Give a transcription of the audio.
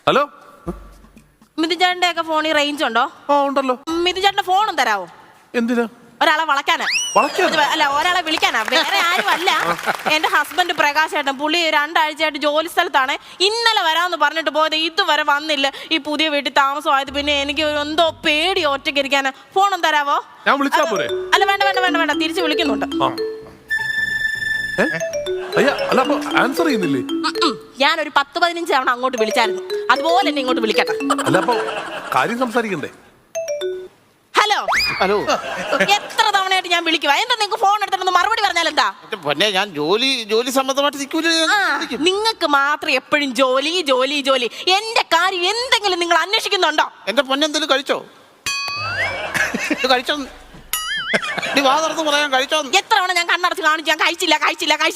Hello, മിഥുചേട്ടന്റെ ഒക്കെ ഫോണിൽ range ഉണ്ടോ? ഉണ്ടല്ലോ. മിഥുചേട്ടന്റെ ഫോണും തരാവോ? എന്തിനാ? ഒരാളെ വളയ്ക്കാനാ. അല്ല, ഒരാളെ വിളിക്കാനാ, വേറെ ആരും അല്ല. എന്റെ ഹസ്ബൻഡ് പ്രകാശ് ഏട്ടൻ, പുള്ളി 2 ആഴ്ചയായിട്ട് ജോലി സ്ഥലത്താണ്. ഇന്നലെ വരാമെന്ന് പറഞ്ഞിട്ട് പോയത്, ഇതുവരെ വന്നില്ല. ഈ പുതിയ വീട്ടിൽ താമസമായത് പിന്നെ എനിക്ക് എന്തോ പേടി ഒറ്റയ്ക്ക് ഇരിക്കാനാ. ഫോണും തരാവോ? ഞാൻ വിളിച്ചാ പോരെ? അല്ല, വേണ്ട വേണ്ട വേണ്ട വേണ്ട, തിരിച്ച് വിളിക്കുന്നുണ്ട്. അല്ല, അപ്പൊ ആൻസർ ചെയ്യുന്നില്ലേ? ഞാനൊരു 10-15 തവണ അങ്ങോട്ട് വിളിച്ചായിരുന്നു, അതുപോലെ എന്നെ ഇങ്ങോട്ട് വിളിക്കട്ടെ. അല്ല, അപ്പൊ കാര്യം സംസാരിക്കണ്ടേ? ഹലോ ഹലോ, എത്ര തവണയായിട്ട് ഞാൻ വിളിക്കുക? എന്താ നിങ്ങൾക്ക് ഫോൺ എടുത്തിട്ട് മറുപടി പറഞ്ഞാൽ എന്താ? പിന്നെ ഞാൻ ജോലി സംബന്ധമായിട്ട് നിങ്ങൾക്ക് മാത്രം എപ്പോഴും ജോലി ജോലി ജോലി. എന്റെ കാര്യം എന്തെങ്കിലും നിങ്ങൾ അന്വേഷിക്കുന്നുണ്ടോ? എന്റെ പൊന്നെന്തെങ്കിലും കഴിച്ചോ? കഴിച്ചോ? നീ വാ തുറന്ന് പറയാൻ കഴിച്ചോ? എത്ര തവണ ഞാൻ കണ്ണടച്ച് കാണിച്ചു, ഞാൻ കഴിച്ചില്ല കഴിച്ചില്ല കഴിച്ചില്ല.